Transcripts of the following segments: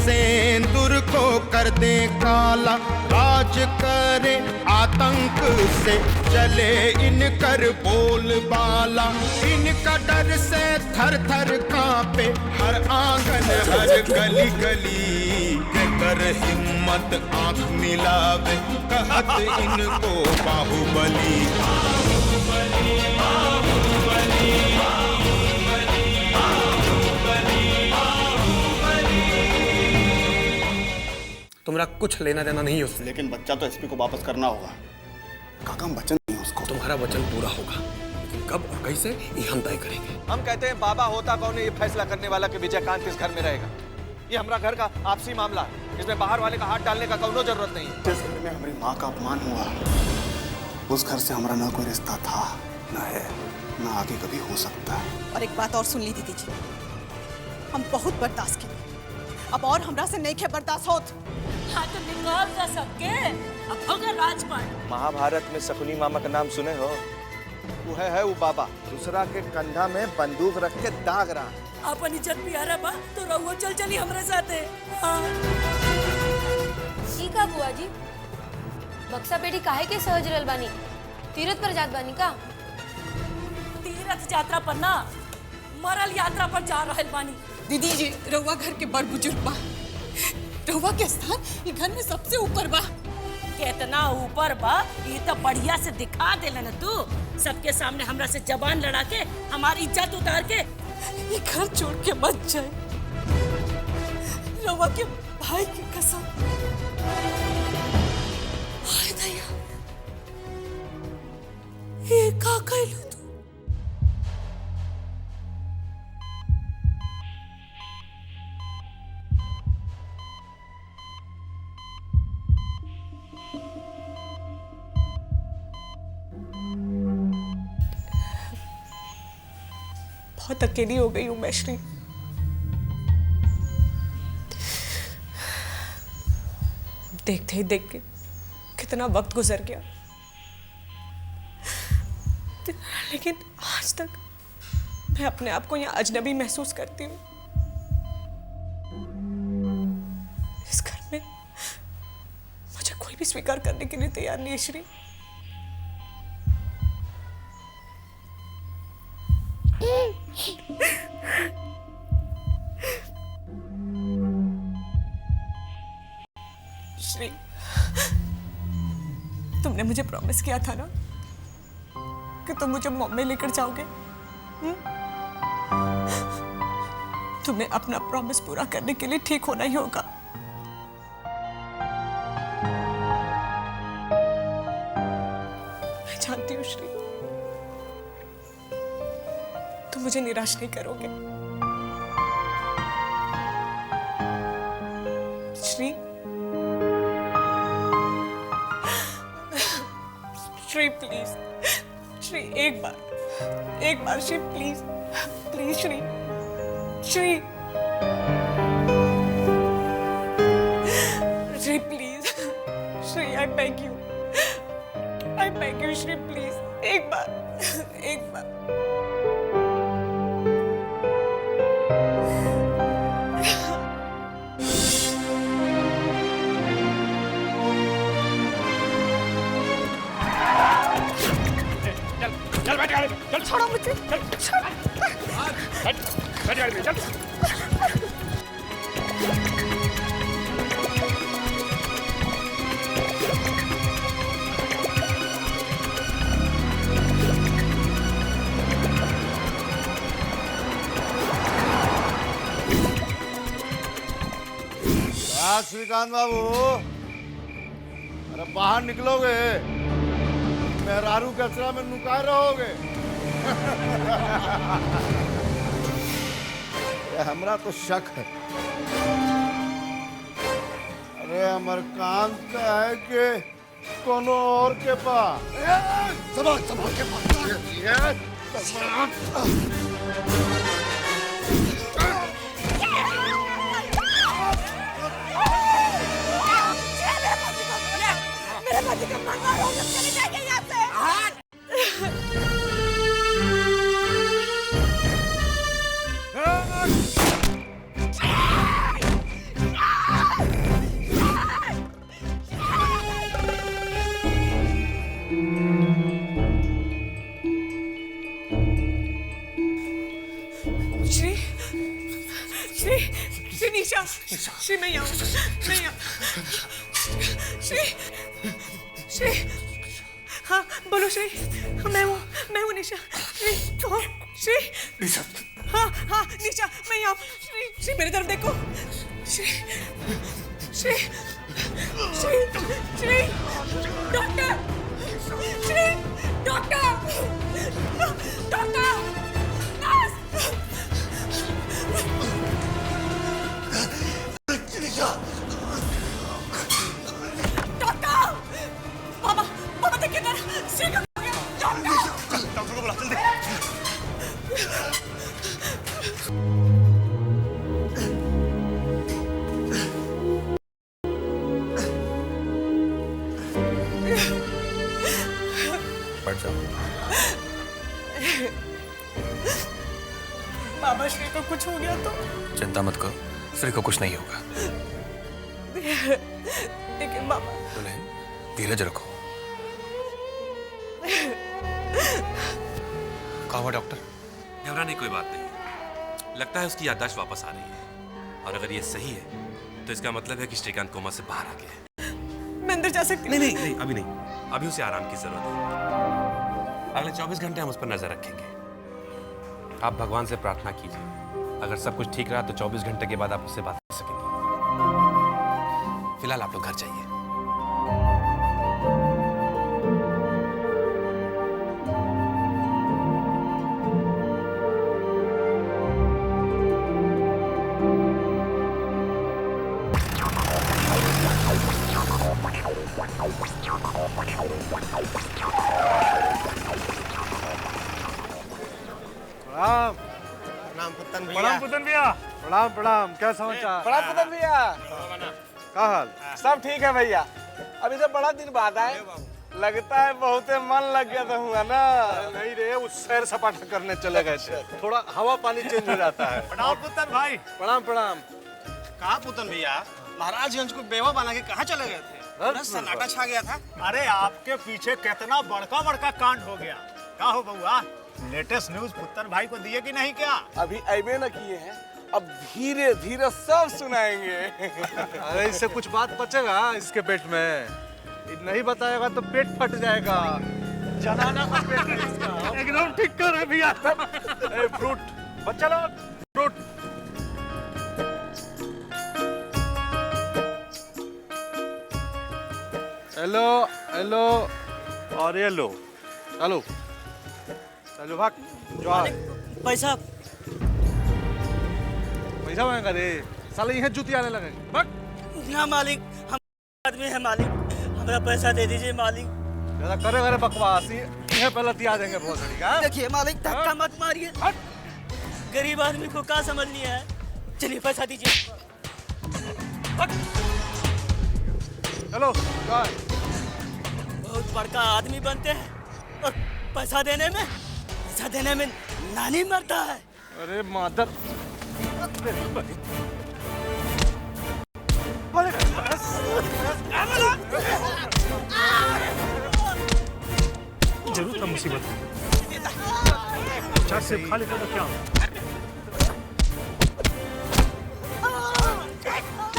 सेंदूर को कर दे काला, राज करे आतंक से चले इनकर बोलबाला। इनका डर से थर थर कांपे हर आंगन हर गली गली। कर हिम्मत आंख मिलावे कहत इनको बाहुबली। तुम्हारा कुछ लेना देना नहीं उससे। लेकिन बच्चा तो एसपी को वापस करना होगा। काका हम वचन नहीं उसको। तुम्हारा वचन पूरा होगा, लेकिन कब और कैसे ये हम तय करेंगे। हम कहते हैं बाबा होता कौन है ये फैसला करने वाला कि विजयकांत किस घर में रहेगा। ये हमारा घर का आपसी मामला है, इसमें बाहर वाले का हाथ डालने का कोई जरूरत नहीं है। जिस घर में हमारी माँ का अपमान हुआ, उस घर से हमारा ना कोई रिश्ता था, ना है, ना आगे कभी हो सकता है। और एक बात और सुन ली दीदी जी, हम बहुत बर्दाश्त किए, अब और हमरा से नहीं खे बर्दाश्त होत। हाँ तो निकाल जा सबके, अब होगा राजपाट। महाभारत में शकुनी मामा का नाम सुने हो? वो है वो बाबा, दूसरा के कंधा में बंदूक रख के दाग रहा। अपन इज्जत प्यारा बा तो रहुआ चल चली हमरे साथे। हाँ। ठीक है बुआ जी, बक्सा पेटी काहे के सहज रहल बानी? तीरथ पर जात बानी का? तीर्थ यात्रा पर ना, मरल यात्रा पर जा रहल बानी। दीदी जी, रहुआ घर के बड़ बुजुर्ग बा, रहुआ के स्थान ये घर में सबसे ऊपर बा। कितना ऊपर बा ये तो बढ़िया से दिखा देला ना तू। सबके सामने हमरा से जबान लड़ा के हमारी इज्जत उतार के ये घर छोड़ के मत जाए। रवा के भाई की कसम। हाय दया, ये का कहलू तू? बहुत अकेली हो गई हूँ मैं श्री। देखते ही देख के कितना वक्त गुजर गया, लेकिन आज तक मैं अपने आप को यहाँ अजनबी महसूस करती हूँ। इस घर में मुझे कोई भी स्वीकार करने के लिए तैयार नहीं है श्री। श्री, तुमने मुझे प्रॉमिस किया था ना कि तुम मुझे बॉम्बे लेकर जाओगे। तुम्हें अपना प्रॉमिस पूरा करने के लिए ठीक होना ही होगा। मैं जानती हूँ श्री, तुम मुझे निराश नहीं करोगे। श्री, श्री प्लीज, श्री एक बार Shree please, please Shree, Shree, Shree please, Shree I beg you Shree please, एक बार। चल बैठ गाड़ी में, चल। छोड़ो मुझे, चल बैठ गाड़ी में, चल। श्रीकांत बाबू, अरे बाहर निकलोगे? मेहरारू कचरा में नुकाए रहोगे? हमरा तो शक है। अरे अमरकांत का है कि कोनो और के पास? संभाल के पास। मेरे पति का मंगा हो गया, चले जाइए यहाँ से। श्री मैं यहाँ श्री श्री हाँ बोलो श्री मैं हूँ निशा श्री कहो श्री निशा हाँ निशा मैं यहाँ श्री मेरी तरफ देखो Shree Shree Shree Shree doctor Shree doctor doctor nurse doctor बाबा देखिए ना श्री का डॉक्टर को बुला जल्दी। बाबा श्री को कुछ हो गया तो चिंता मत करो, श्री को कुछ नहीं होगा। लेकिन बाबा दुल्हन धीरज रखो। कहा हुआ डॉक्टर? घबराने की कोई बात नहीं, लगता है उसकी याददाश्त वापस आ रही है, और अगर ये सही है तो इसका मतलब है कि श्रीकांत कोमा से बाहर आ गया है। मैं अंदर जा सकती हूँ? नहीं, अभी नहीं, अभी उसे आराम की जरूरत है। अगले 24 घंटे हम उस पर नजर रखेंगे। आप भगवान से प्रार्थना कीजिए, अगर सब कुछ ठीक रहा तो 24 घंटे के बाद आप उससे बात कर सकेंगे। फिलहाल आप लोग घर जाइए। प्रणाम पुतन भैया। प्रणाम क्या समाचार? प्रणाम पुतन भैया। क्या हाल? सब ठीक है भैया। अभी तो बड़ा दिन बाद आए, लगता है बहुत मन लग गया था हुआ ना। नहीं रे, उस सैर सपाटा करने चले गए थे, थोड़ा हवा पानी चेंज हो जाता है। प्रणाम पुतन भाई। प्रणाम। कहा पुतन भैया, महाराजगंज को बेवा बना के कहाँ चले गए थे? सन्नाटा छा गया था। अरे आपके पीछे कितना बड़का कांड हो गया। क्या हो बउआ, लेटेस्ट न्यूज पुतन भाई को दिए कि नहीं क्या? अभी अबे न किए हैं, अब धीरे धीरे सब सुनाएंगे। अरे इससे कुछ बात बचेगा इसके पेट में, नहीं बताएगा तो पेट फट जाएगा। जनाना का पेट है इसका। एकदम ठीक कर रहे भैया। फ्रूट बच्चा लोग, फ्रूट। हेलो और ये लो, चलो भाग। पैसा मांगा रे साले, यहाँ जूती आने लगे। भाग। ना मालिक, हम आदमी है मालिक, हमारा पैसा दे दीजिए मालिक। ज्यादा करे बकवास, ये पहले तिया देंगे बहुत सारी का। देखिए मालिक, धक्का मत मारिए, गरीब आदमी को क्या समझ लिया है। चलिए पैसा दीजिए। चलो बहुत बड़का आदमी बनते हैं और पैसा देने में नानी मरता है। अरे मादर, जरूर था मुसीबत। चार से खा लेता तो क्या?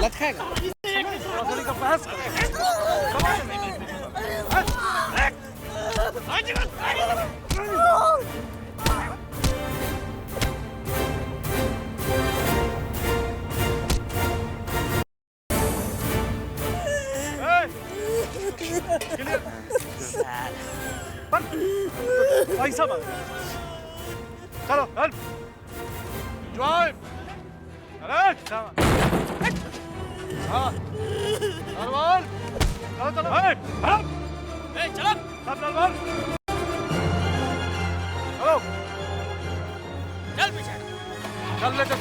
लत खाएगा। का बहस पैसा मांग। चलो ड्राइव। अरे हाँ नरवाल, चलो सब नरवाल, चलो चल पीछे, चल ले चल।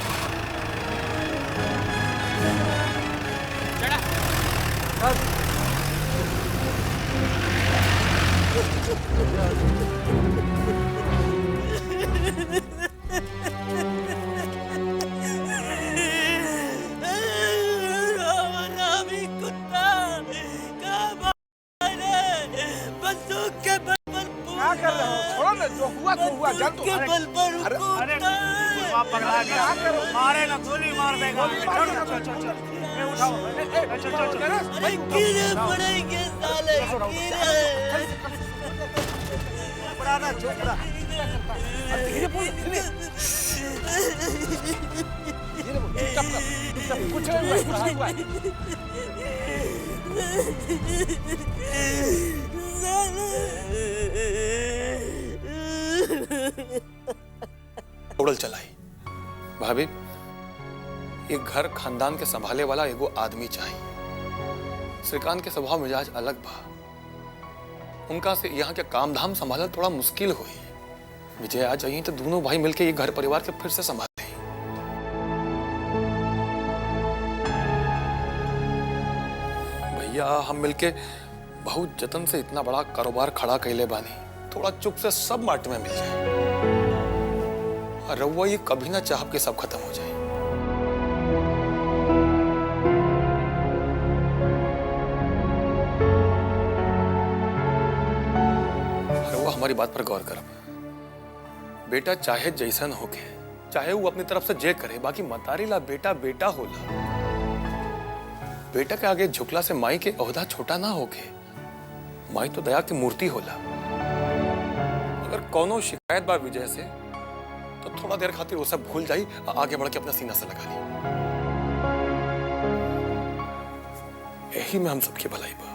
बंदूक के बल पर क्या कर रहे हो? छोड़ो ना, जो हुआ तो हुआ, जान दो। के बल पर अरे बाप पगला गया, मारेगा, गोली मार देगा। चल चल चल, ए उठाओ, चल चल चल, भाई गिरे पड़ेंगे साले, पड़ा ना, चुप रहा। धीरे बोल, धीरे बोल, चुपचाप, कुछ नहीं हुआ है। उड़ल चलाई भाभी, एक घर खानदान के संभाले वाला एगो आदमी चाहिए। श्रीकांत के स्वभाव मिजाज अलग बा, उनका से यहाँ के काम धाम संभालना थोड़ा मुश्किल हुई। विजय आ जाइए तो दोनों भाई मिलके ये घर परिवार के फिर से संभाले। भैया हम मिलके बहुत जतन से इतना बड़ा कारोबार खड़ा कैले बानी, थोड़ा चुप से सब मार्ट में मिल जाए। रउआ ये कभी ना चाह के सब खत्म हो जाए। रउआ हमारी बात पर गौर करब। बेटा चाहे जैसन होके, चाहे वो अपनी तरफ से जे करे, बाकी मतारी ला बेटा बेटा होला। बेटा के आगे झुकला से माई के ओहदा छोटा ना होके। माई तो दया की मूर्ति होला। अगर कोनो शिकायत बा विजय से तो थोड़ा देर खातिर वो सब भूल जाई, आगे बढ़ के अपना सीना से लगा ली। यही में हम सबकी भलाई बा।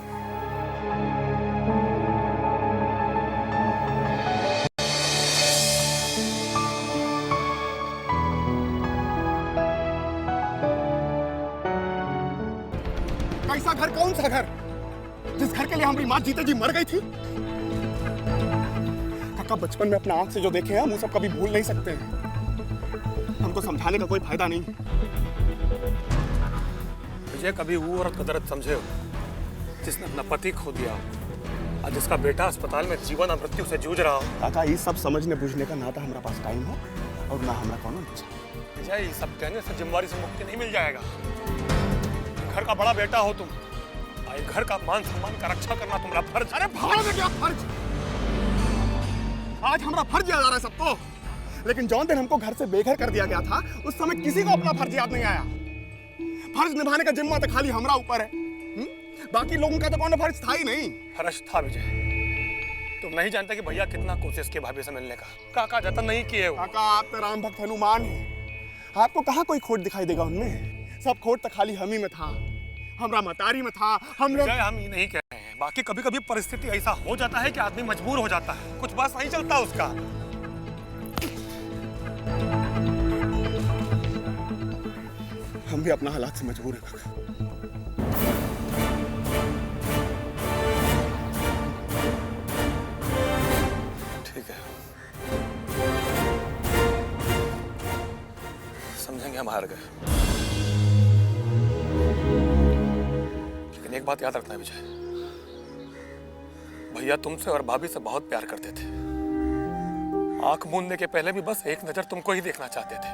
कैसा घर, कौन सा घर जिस घर के लिए हमारी माँ जीते जी मर गई थी? काका बचपन में अपना आंख से जो देखे हैं हम वो सब कभी भूल नहीं सकते हैं। हमको समझाने का कोई फायदा नहीं। विजय कभी वो औरत का दर्द समझे हो जिसने अपना पति खो दिया और जिसका बेटा अस्पताल में जीवन और मृत्यु से जूझ रहा हो? काका ये सब समझने बुझने का ना तो हमारा पास टाइम है और ना हमारा कौन इच्छा। विजय ये सब कहने से जिम्मेवारी से मुक्ति नहीं मिल जाएगा। घर का बड़ा बेटा हो तुम, घर का मान सम्मान का रक्षा करना तुम्हारा फर्ज। अरे भाड़ में क्या फर्ज? आज हमारा फर्ज याद आ रहा है सबको, लेकिन जौन दिन हमको घर से बेघर कर दिया गया था उस समय किसी को अपना फर्ज याद नहीं आया। फर्ज निभाने का जिम्मा तो खाली हमारा ऊपर है, बाकी लोगों का तो कौन फर्ज था ही नहीं। फर्ज था विजय। तुम नहीं जानते कि भैया कितना कोशिश किए भाभी से मिलने का, काका जतन नहीं किए। काका आप तो राम भक्त हनुमान हैं, आपको कहाँ कोई खोट दिखाई देगा उनमें? सब खोट तो खाली हम ही में था, हमरा मतारी में था। हम लोग हम ये नहीं कह रहे हैं, बाकी कभी कभी परिस्थिति ऐसा हो जाता है कि आदमी मजबूर हो जाता है, कुछ बस नहीं चलता उसका। हम भी अपना हालात से मजबूर हैं। ठीक है, समझेंगे हम हार गए। लेकिन एक बात याद रखना है विजय, भैया तुमसे और भाभी से बहुत प्यार करते थे। आंख मूंदने के पहले भी बस एक नजर तुमको ही देखना चाहते थे।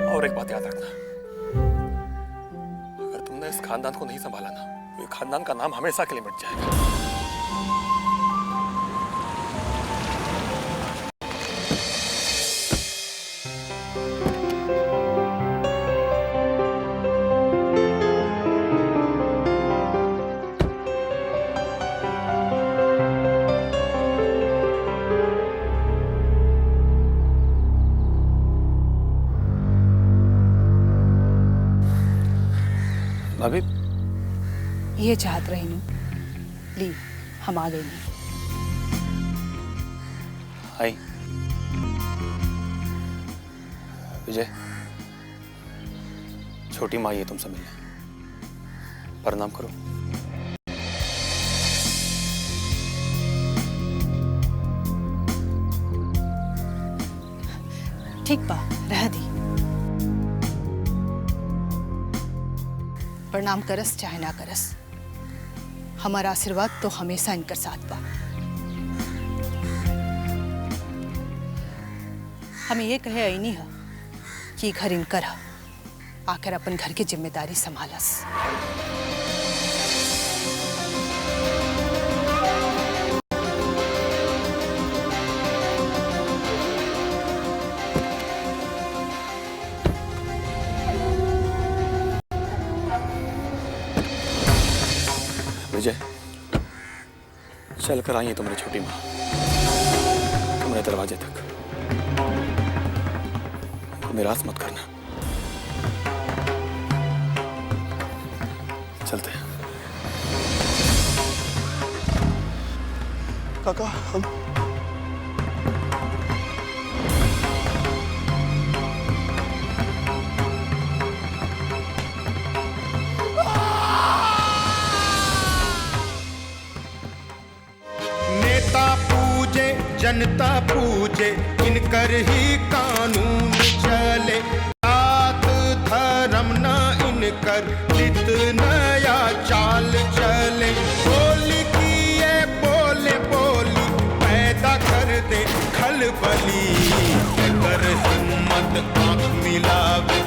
और एक बात याद रखना, अगर तुमने इस खानदान को नहीं संभाला ना, तो ये खानदान का नाम हमेशा के लिए मिट जाएगा। भाभी ये चाहत रही हूँ, ली हम आ गए। हाय विजय, छोटी माँ ये तुमसे मिलने, प्रणाम करो। ठीक बा, रह दी। प्रणाम करस चाहे ना करस, हमारा आशीर्वाद तो हमेशा इनकर साथ बा। हमें ये कहे ऐनी है कि घर इनकर है, आकर अपन घर की जिम्मेदारी संभालस। विजय, चल कर आई है तुम्हारी छोटी माँ तुम्हारे दरवाजे तक। निराश मत करना। चलते हैं। काका हम नेता पूजे जनता पूजे इनकर ही कानून चले। जात धर्म न इनकर नित नया चाल चले। बोली की ये बोले बोली पैदा कर दे खलबली। कर हिम्मत आंख मिलावे